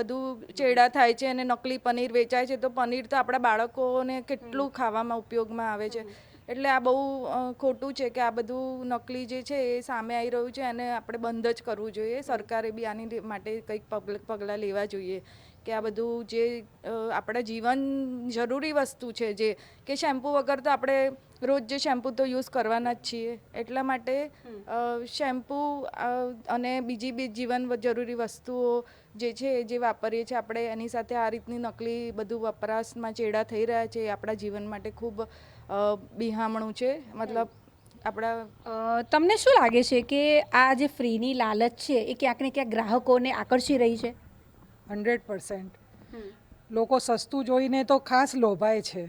બધું ચેડા થાય છે અને નકલી પનીર વેચાય છે. તો પનીર તો આપણા બાળકોને કેટલું ખાવામાં ઉપયોગમાં આવે છે. એટલે આ બહુ ખોટું છે કે આ બધું નકલી જે છે એ સામે આવી રહ્યું છે, અને આપણે બંધ જ કરવું જોઈએ. સરકારે બી આની માટે કંઈક પગલાં લેવા જોઈએ કે આ બધું જે આપણા જીવન જરૂરી વસ્તુ છે, જે કે શેમ્પૂ વગર તો આપણે રોજ જે શેમ્પૂ તો યુઝ કરવાના જ છીએ. એટલા માટે શેમ્પૂ અને બીજી જીવન જરૂરી વસ્તુઓ જે છે જે વાપરીએ છીએ આપણે, એની સાથે આ રીતની નકલી બધું વપરાશમાં ચેડા થઈ રહ્યા છે, એ આપણા જીવન માટે ખૂબ બિહામણું છે. મતલબ તમને શું લાગે છે કે આ જે ફ્રીની લાલચ છે એ ક્યાંક ને ક્યાંક ગ્રાહકોને આકર્ષી રહી છે? 100%. લોકો સસ્તું જોઈને તો ખાસ લોભાય છે.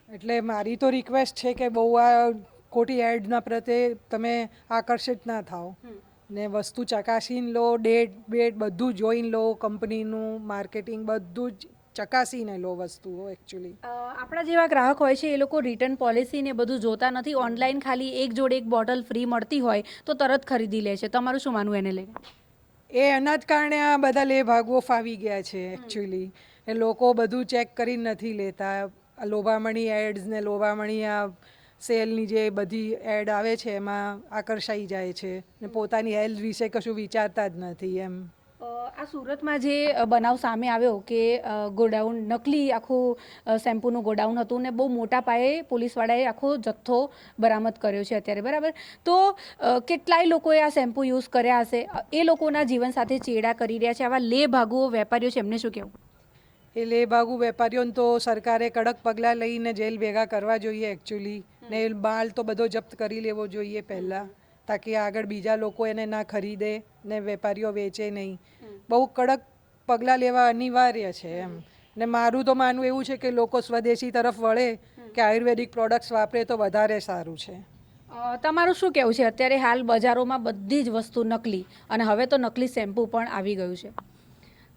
એટલે મારી તો રિક્વેસ્ટ છે કે બહુ આ ખોટી એડના પ્રત્યે તમે આકર્ષિત ના થાઓ, ને વસ્તુ ચકાસીને લો, ડેટ બધું જોઈને લો, કંપનીનું માર્કેટિંગ બધું જ ચકાસીને લો વસ્તુઓ. એકચ્યુઅલી આપણા જેવા ગ્રાહક હોય છે એ લોકો રિટર્ન પોલિસી ને બધું જોતા નથી. ઓનલાઈન ખાલી એક જોડે એક બોટલ ફ્રી મળતી હોય તો તરત ખરીદી લે છે. તમારું શું માનવું એને લઈને? એના જ કારણે આ બધા લેભાગો ફાવી ગયા છે. એકચ્યુઅલી એ લોકો બધું ચેક કરીને નથી લેતા. લોભામણી એડ્સ ને લોભામણી આ સેલની જે બધી એડ આવે છે એમાં આકર્ષાઈ જાય છે ને પોતાની હેલ્થ વિશે કશું વિચારતા જ નથી. એમ આ સુરતમાં જે બનાવ સામે આવ્યો કે ગોડાઉન નકલી આખું શેમ્પૂનું ગોડાઉન હતું ને બહુ મોટા પાયે પોલીસવાળાએ આખો જથ્થો બરામદ કર્યો છે અત્યારે, બરાબર. તો કેટલાય લોકોએ આ શેમ્પૂ યુઝ કર્યા હશે, એ લોકોના જીવન સાથે ચેડા કરી રહ્યા છે. આવા લેભાગુ વેપારીઓ છે, એમને શું કહેવું? એ લેભાગુ વેપારીઓને તો સરકારે કડક પગલાં લઈને જેલ ભેગા કરવા જોઈએ એકચ્યુઅલી, ને માલ તો બધો જપ્ત કરી લેવો જોઈએ પહેલાં, તાકી આગળ બીજા લોકો એને ના ખરીદે ને વેપારીઓ વેચે નહીં. બહુ કડક પગલાં લેવા અનિવાર્ય છે એમ. ને મારું તો માનવું એવું છે કે લોકો સ્વદેશી તરફ વળે, કે આયુર્વેદિક પ્રોડક્ટ્સ વાપરે તો વધારે સારું છે. તમારું શું કહેવું છે? અત્યારે હાલ બજારોમાં બધી જ વસ્તુ નકલી, અને હવે તો નકલી શેમ્પૂ પણ આવી ગયું છે.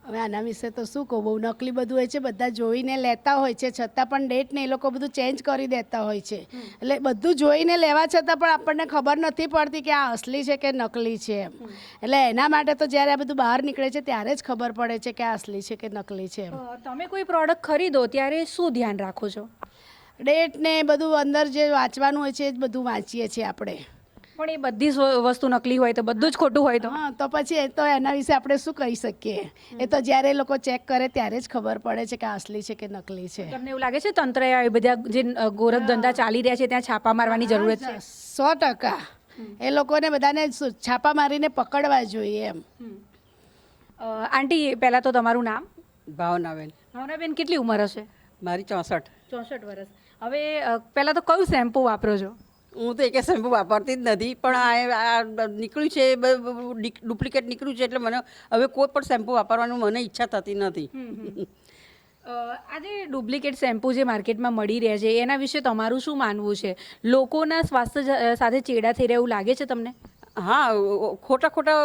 હવે આના વિશે તો શું કહું, બહુ નકલી બધું હોય છે, બધા જોઈને લેતા હોય છે, છતાં પણ ડેટ ને એ લોકો બધું ચેન્જ કરી દેતા હોય છે. એટલે બધું જોઈને લેવા છતાં પણ આપણને ખબર નથી પડતી કે આ અસલી છે કે નકલી છે એમ. એટલે એના માટે તો જ્યારે આ બધું બહાર નીકળે છે ત્યારે જ ખબર પડે છે કે આ અસલી છે કે નકલી છે એમ. તમે કોઈ પ્રોડક્ટ ખરીદો ત્યારે શું ધ્યાન રાખો છો? ડેટ ને બધું અંદર જે વાંચવાનું હોય છે એ જ બધું વાંચીએ છીએ આપણે. પણ એ બધી વસ્તુ નકલી હોય તો બધું જ ખોટું હોય તો? હા, તો પછી એ તો એના વિશે આપણે શું કહી શકીએ? એ તો જ્યારે લોકો ચેક કરે ત્યારે જ ખબર પડે છે કે અસલી છે કે નકલી છે. તમને એવું લાગે છે તંત્રએ એ બધા જે ગોરખ ધંધા ચાલી રહ્યા છે ત્યાં છાપા મારવાની જરૂરત છે? 100%. એ લોકોને બધાને છાપા મારીને પકડવા જોઈએ એમ. આંટી, પહેલાં તો તમારું નામ? ભાવનાબેન. ભાવનાબેન, કેટલી ઉંમર હશે? મારી 64. 64 વર્ષ. હવે પહેલાં તો કયું શેમ્પૂ વાપરો છો? હું તો એક શેમ્પૂ વાપરતી જ નથી, પણ આ નીકળ્યું છે, ડુપ્લિકેટ નીકળ્યું છે, એટલે મને હવે કોઈ પણ શેમ્પૂ વાપરવાનું મને ઈચ્છા થતી નથી. આજે ડુપ્લિકેટ શેમ્પૂ જે માર્કેટમાં મળી રહ્યા છે એના વિશે તમારું શું માનવું છે? લોકોના સ્વાસ્થ્ય સાથે ચેડા થઈ રહ્યા એવું લાગે છે તમને? હા, ખોટા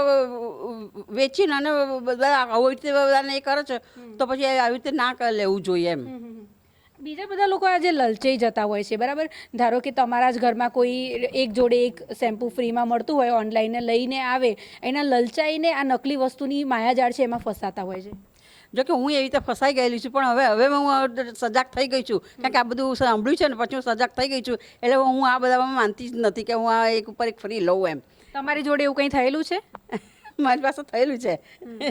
વેચીને અને બધા આવી રીતે બધાને એ કરે છે તો પછી આવી રીતે ના લેવું જોઈએ એમ. બીજા બધા લોકો આજે લલચાઈ જતા હોય છે, બરાબર? ધારો કે તમારા જ ઘરમાં કોઈ એક જોડે એક શેમ્પૂ ફ્રીમાં મળતું હોય, ઓનલાઈન લઈને આવે, એના લલચાઈને આ નકલી વસ્તુની માયાજાળ છે એમાં ફસાતા હોય છે. જો કે હું એવી રીતે ફસાઈ ગયેલી છું, પણ હવે હું સજાગ થઈ ગઈ છું, કારણ કે આ બધું સાંભળ્યું છે ને પછી હું સજાગ થઈ ગઈ છું, એટલે હું આ બધામાં માનતી જ નથી કે હું આ એક ઉપર એક ફ્રી લઉં એમ. તમારી જોડે એવું કંઈ થયેલું છે? મારી પાસે થયેલું છે,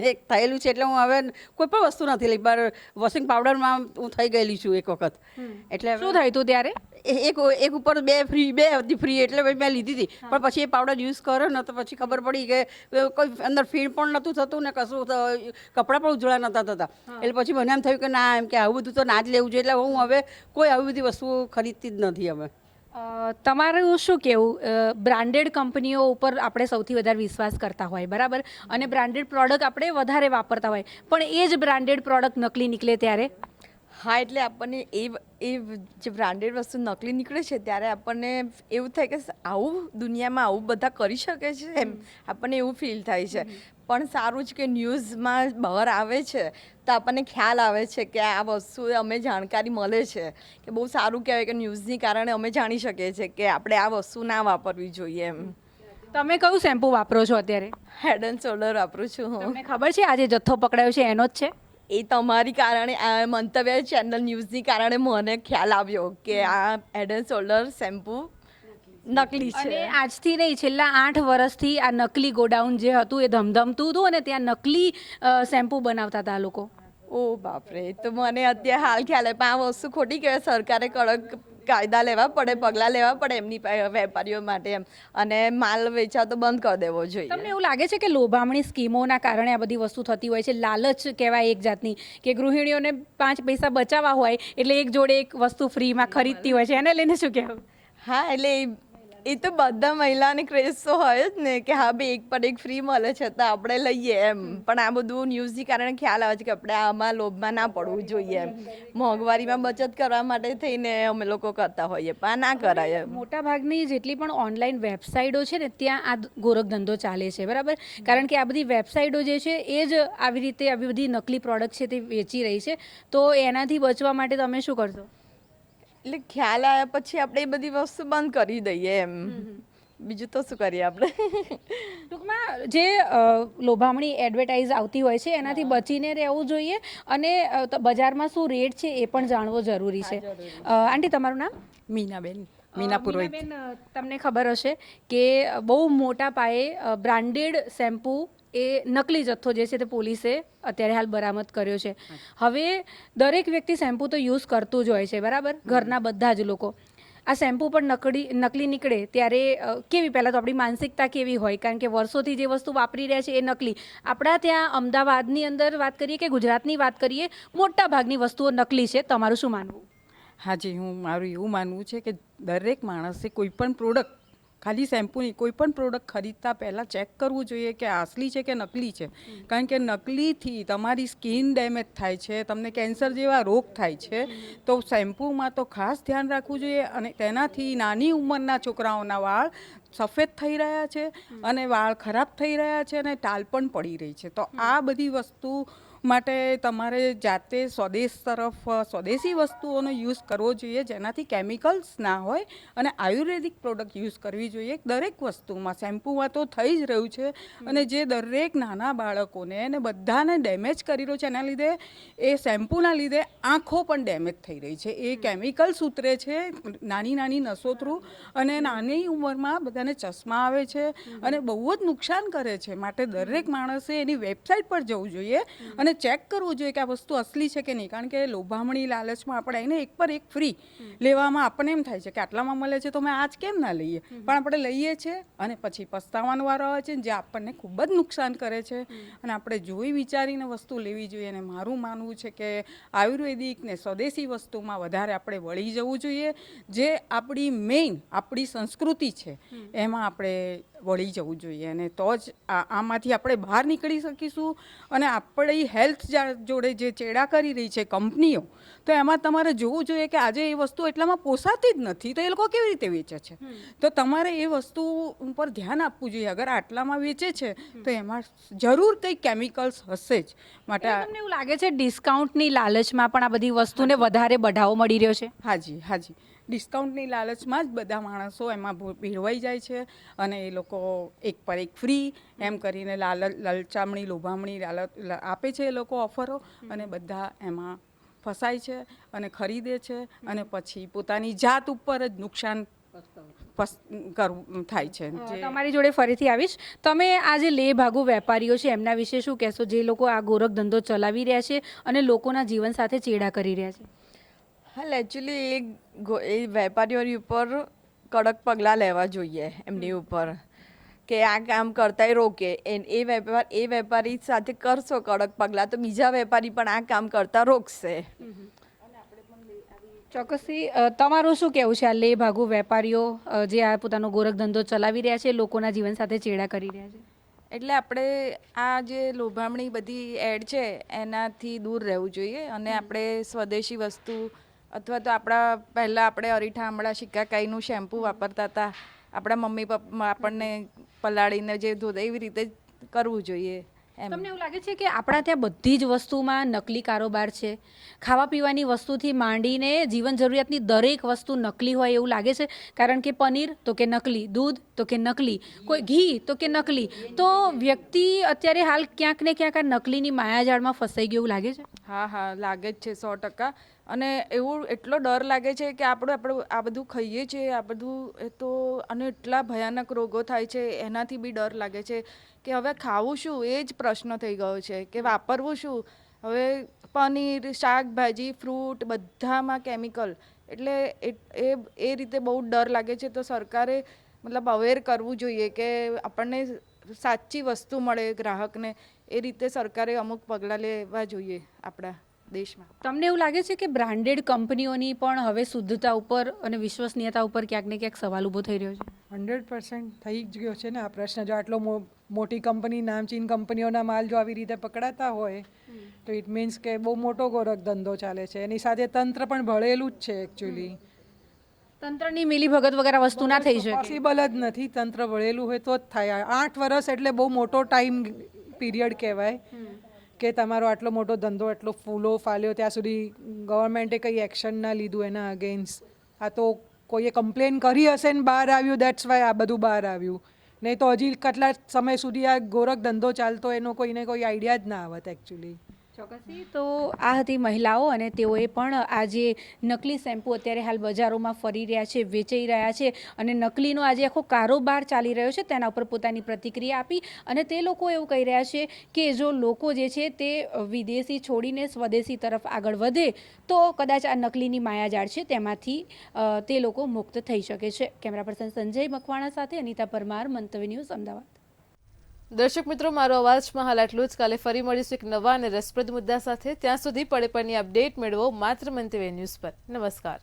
એક થયેલું છે, એટલે હું હવે કોઈ પણ વસ્તુ નથી લઈ. પર વોશિંગ પાવડરમાં હું થઈ ગયેલી છું એક વખત. એટલે શું થયું હતું ત્યારે? એક ઉપર બે હતી ફ્રી, એટલે મેં લીધી હતી, પણ પછી એ પાવડર યુઝ કર્યો ને તો પછી ખબર પડી કે કોઈ અંદર ફીણ પણ નહોતું થતું ને કશું કપડાં પણ ઉજળા નહોતા થતા. એટલે પછી મને એમ થયું કે ના, એમ કે આવું બધું તો ના જ લેવું જોઈએ. એટલે હું હવે કોઈ આવી બધી વસ્તુઓ ખરીદતી જ નથી હવે. તમારું શું કહેવું, બ્રાન્ડેડ કંપનીઓ ઉપર આપણે સૌથી વધારે વિશ્વાસ કરતા હોય, બરાબર, અને બ્રાન્ડેડ પ્રોડક્ટ આપણે વધારે વાપરતા હોય, પણ એ જ બ્રાન્ડેડ પ્રોડક્ટ નકલી નીકળે ત્યારે? હા, એટલે આપણને એ જે બ્રાન્ડેડ વસ્તુ નકલી નીકળે છે ત્યારે આપણને એવું થાય કે આવું દુનિયામાં આવું બધા કરી શકે છે એમ આપણને એવું ફીલ થાય છે. પણ સારું છે કે ન્યૂઝમાં બહાર આવે છે તો આપણને ખ્યાલ આવે છે કે આ વસ્તુ અમે જાણકારી મળે છે, કે બહુ સારું કહેવાય કે ન્યૂઝની કારણે અમે જાણી શકીએ છીએ કે આપણે આ વસ્તુ ના વાપરવી જોઈએ એમ. તમે કયું શેમ્પૂ વાપરો છો અત્યારે? હેડ એન્ડ શોલ્ડર વાપરું છું હું. તમને ખબર છે આજે જથ્થો પકડાયો છે એનો જ છે? એ તમારી કારણે આ મંતવ્ય ચેનલ ન્યૂઝની કારણે મને ખ્યાલ આવ્યો કે આ હેડ એન્ડ શોલ્ડર શેમ્પૂ નકલી છે. અને આજથી નહીં, છેલ્લા 8 વર્ષથી આ નકલી ગોડાઉન જે હતું એ ધમધમતું હતું અને ત્યાં નકલી શેમ્પૂ બનાવતા હતા લોકો. ઓ બાપરે, તો મને અત્યારે હાલ ખ્યાલ આવે. પણ આ વસ્તુ ખોટી કહેવાય. સરકારે કડક કાયદા લેવા પડે, પગલાં લેવા પડે એમની વેપારીઓ માટે એમ, અને માલ વેચાતો બંધ કરી દેવો જોઈએ. તમને એવું લાગે છે કે લોભામણી સ્કીમોના કારણે આ બધી વસ્તુ થતી હોય છે? લાલચ કહેવાય એક જાતની, કે ગૃહિણીઓને 5 પૈસા બચાવવા હોય એટલે એક જોડે એક વસ્તુ ફ્રીમાં ખરીદતી હોય છે, એને લઈને શું કહેવું? હા, એટલે એ તો બધા મહિલાને ક્રેઝ તો હોય જ ને કે હા ભાઈ એક પર એક ફ્રી મળે છે તો આપણે લઈએ એમ. પણ આ બધું ન્યૂઝની કારણે ખ્યાલ આવે છે કે આપણે આમાં લોભમાં ના પડવું જોઈએ એમ. મોંઘવારીમાં બચત કરવા માટે થઈને અમે લોકો કરતા હોઈએ, પણ ના કરાય એમ. મોટા ભાગની જેટલી પણ ઓનલાઈન વેબસાઇટો છે ને ત્યાં આ ગોરખધંધો ચાલે છે, બરાબર? કારણ કે આ બધી વેબસાઇટો જે છે એ જ આવી રીતે આવી બધી નકલી પ્રોડક્ટ છે તે વેચી રહી છે. તો એનાથી બચવા માટે તમે શું કરશો? એટલે ખ્યાલ આવ્યા પછી આપણે એ બધી વસ્તુ બંધ કરી દઈએ એમ. બીજું તો શું કરીએ આપણે? ટૂંકમાં જે લોભામણી એડવર્ટાઇઝ આવતી હોય છે એનાથી બચીને રહેવું જોઈએ, અને બજારમાં શું રેટ છે એ પણ જાણવો જરૂરી છે. આંટી, તમારું નામ? મીનાબેન. મીના પુરોહિત. તમને ખબર હશે કે બહુ મોટા પાયે બ્રાન્ડેડ શેમ્પૂ એ નકલી જથ્થો જે છે તે પોલીસે અત્યારે હાલ બરામદ કર્યો છે. હવે દરેક વ્યક્તિ શેમ્પૂ તો યુઝ કરતું જ હોય છે, બરાબર? ઘરના બધા જ લોકો. આ શેમ્પૂ પણ નકલી નીકળે ત્યારે કેવી, પહેલાં તો આપણી માનસિકતા કેવી હોય? કારણ કે વર્ષોથી જે વસ્તુ વાપરી રહ્યા છે એ નકલી. આપણા ત્યાં અમદાવાદની અંદર વાત કરીએ કે ગુજરાતની વાત કરીએ, મોટા ભાગની વસ્તુઓ નકલી છે. તમારું શું માનવું? હાજી, મારું એવું માનવું છે કે દરેક માણસે કોઈ પણ પ્રોડક્ટ, ખાલી શેમ્પૂની કોઈ પણ પ્રોડક્ટ ખરીદતા પહેલાં ચેક કરવું જોઈએ કે અસલી છે કે નકલી છે. કારણ કે નકલીથી તમારી સ્કિન ડેમેજ થાય છે, તમને કેન્સર જેવા રોગ થાય છે. તો શેમ્પૂમાં તો ખાસ ધ્યાન રાખવું જોઈએ. અને તેનાથી નાની ઉંમરના છોકરાઓના વાળ સફેદ થઈ રહ્યા છે અને વાળ ખરાબ થઈ રહ્યા છે અને ટાલ પણ પડી રહી છે. તો આ બધી વસ્તુ માટે તમારે જાતે સ્વદેશી વસ્તુઓનો યુઝ કરવો જોઈએ, જેનાથી કેમિકલ્સ ના હોય, અને આયુર્વેદિક પ્રોડક્ટ યુઝ કરવી જોઈએ દરેક વસ્તુમાં. શેમ્પૂમાં તો થઈ જ રહ્યું છે, અને જે દરેક નાના બાળકોને અને બધાને ડેમેજ કરી રહ્યું છે. એના લીધે એ શેમ્પૂના લીધે આંખો પણ ડેમેજ થઈ રહી છે. એ કેમિકલ્સ ઉતરે છે નાની નાની નસો થ્રુ, અને નાની ઉંમરમાં બધાને ચશ્મા આવે છે અને બહુ જ નુકસાન કરે છે. માટે દરેક માણસે એની વેબસાઇટ પર જવું જોઈએ અને ચેક કરવું જોઈએ કે આ વસ્તુ અસલી છે કે નહીં. કારણ કે લોભામણી લાલચમાં આપણે એને એક પર એક ફ્રી લેવામાં આપણને એમ થાય છે કે આટલામાં મળે છે તો મેં આજ કેમ ના લઈએ, પણ આપણે લઈએ છીએ અને પછી પસ્તાવાનો વારો આવે છે, જે આપણને ખૂબ જ નુકસાન કરે છે. અને આપણે જોઈ વિચારીને વસ્તુ લેવી જોઈએ. અને મારું માનવું છે કે આયુર્વેદિક ને સ્વદેશી વસ્તુમાં વધારે આપણે વળી જવું જોઈએ. જે આપણી સંસ્કૃતિ છે એમાં આપણે વળી જવું જોઈએ અને તો જ આમાંથી આપણે બહાર નીકળી શકીશું. અને આપણી હેલ્થ જોડે જે ચેડા કરી રહી છે કંપનીઓ, તો એમાં તમારે જોવું જોઈએ કે આજે એ વસ્તુ એટલામાં પોસાતી જ નથી તો એ લોકો કેવી રીતે વેચે છે. તો તમારે એ વસ્તુ ઉપર ધ્યાન આપવું જોઈએ. અગર આટલામાં વેચે છે તો એમાં જરૂર કંઈક કેમિકલ્સ હશે જ. માટે તમને એવું લાગે છે ડિસ્કાઉન્ટની લાલચમાં પણ આ બધી વસ્તુને વધારે બઢાવો મળી રહ્યો છે? હાજી, ડિસ્કાઉન્ટની લાલચમાં જ બધા માણસો એમાં ભેળવાઈ જાય છે અને એ લોકો એક પર એક ફ્રી એમ કરીને લલચામણી લોભામણી આપે છે એ લોકો ઓફરો, અને બધા એમાં ફસાય છે અને ખરીદે છે અને પછી પોતાની જાત ઉપર જ નુકસાન કરવું થાય છે. તમારી જોડે ફરીથી આવીશ. તમે આ જે લે ભાગુ વેપારીઓ છે એમના વિશે શું કહેશો, જે લોકો આ ગોરખ ધંધો ચલાવી રહ્યા છે અને લોકોના જીવન સાથે ચેડા કરી રહ્યા છે? હાલ એકચ્યુઅલી એ વેપારીઓની ઉપર કડક પગલાં લેવા જોઈએ એમની ઉપર, કે આ કામ કરતાંય રોકે. એ વેપારી સાથે કરશો કડક પગલાં તો બીજા વેપારી પણ આ કામ કરતા રોકશે. ચોક્કસથી તમારું શું કહેવું છે આ લે ભાગુ વેપારીઓ જે આ પોતાનો ગોરખ ધંધો ચલાવી રહ્યા છે, લોકોના જીવન સાથે ચેડા કરી રહ્યા છે? એટલે આપણે આ જે લોભામણી બધી એડ છે એનાથી દૂર રહેવું જોઈએ અને આપણે સ્વદેશી વસ્તુ અથવા તો પહેલાં આપણે અરીઠા આમળા શિકાકાઈનું શેમ્પૂ વાપરતા હતા. આપણા મમ્મી પપ્પા આપણને પલાળીને જે ધોતા એવી રીતે કરવું જોઈએ. તમને એવું લાગે છે કે આપણા ત્યાં બધી જ વસ્તુમાં નકલી કારોબાર છે? ખાવા પીવાની વસ્તુથી માંડીને જીવન જરૂરિયાતની દરેક વસ્તુ નકલી હોય એવું લાગે છે? કારણ કે પનીર તો કે નકલી, દૂધ તો કે નકલી, કોઈ ઘી તો કે નકલી. તો વ્યક્તિ અત્યારે હાલ ક્યાંક ને ક્યાંક આ નકલીની માયાજાળમાં ફસાઈ ગયું એવું લાગે છે? હા, લાગે જ છે 100%. અને એવું એટલો ડર લાગે છે કે આપણે આ બધું ખાઈએ છીએ, આ બધું તો અને એટલા ભયાનક રોગો થાય છે એનાથી બી ડર લાગે છે કે હવે ખાવું શું એ જ પ્રશ્ન થઈ ગયો છે કે વાપરવું શું. હવે પનીર, શાકભાજી, ફ્રૂટ બધામાં કેમિકલ, એટલે એ રીતે બહુ ડર લાગે છે. તો સરકારે મતલબ અવેર કરવું જોઈએ કે આપણને સાચી વસ્તુ મળે ગ્રાહકને, એ રીતે સરકારે અમુક પગલાં લેવા જોઈએ આપણા દેશમાં. તમને એવું લાગે છે કે બ્રાન્ડેડ કંપનીઓની પણ હવે શુદ્ધતા ઉપર અને વિશ્વસનીયતા ઉપર ક્યાંક ને ક્યાંક સવાલ ઊભો થઈ રહ્યો છે? 100% થઈ જ ગયો છે ને આ પ્રશ્ન. જો આટલો મોટી કંપની, નામચીન કંપનીઓના માલ જો આવી રીતે પકડાતા હોય તો ઇટ મીન્સ કે બહુ મોટો ગોરખ ધંધો ચાલે છે. એની સાથે તંત્ર પણ ભળેલું જ છે એકચ્યુઅલી. તંત્રની મિલીભગત વગેરે વસ્તુ ના થઈ શકે? પોસિબલ જ નથી. તંત્ર ભળેલું હોય તો જ થાય. 8 વર્ષ એટલે બહુ મોટો ટાઈમ પીરિયડ કહેવાય કે તમારો આટલો મોટો ધંધો એટલો ફૂલો ફાલ્યો, ત્યાં સુધી ગવર્મેન્ટે કંઈ એક્શન ના લીધું એના અગેન્સ્ટ. આ તો કોઈએ કમ્પ્લેન કરી હશે ને બહાર આવ્યું, દેટ્સ વાય આ બધું બહાર આવ્યું. નહીં તો હજી કેટલા સમય સુધી આ ગોરખ ધંધો ચાલતો એનો કોઈને કોઈ આઈડિયા જ ના આવત એકચ્યુઅલી. ચોક્કસથી. તો આ હતી મહિલાઓ અને તેઓએ પણ આ જે નકલી શેમ્પૂ અત્યારે હાલ બજારોમાં ફરી રહ્યા છે, વેચાઈ રહ્યા છે અને નકલીનો આજે આખો કારોબાર ચાલી રહ્યો છે તેના ઉપર પોતાની પ્રતિક્રિયા આપી. અને તે લોકો એવું કહી રહ્યા છે કે જો લોકો જે છે તે વિદેશી છોડીને સ્વદેશી તરફ આગળ વધે તો કદાચ આ નકલીની માયાજાળ છે તેમાંથી તે લોકો મુક્ત થઈ શકે છે. કેમેરા પર્સન સંજય મકવાણા સાથે અનિતા પરમાર, મંતવ્ય ન્યૂઝ, અમદાવાદ. દર્શક મિત્રો, મારો અવાજમાં હાલ આટલું જ. કાલે ફરી મળીશું એક નવા અને રસપ્રદ મુદ્દા સાથે. ત્યાં સુધી પડે પરની અપડેટ મેળવો માત્ર મંતવ્ય ન્યૂઝ પર. નમસ્કાર.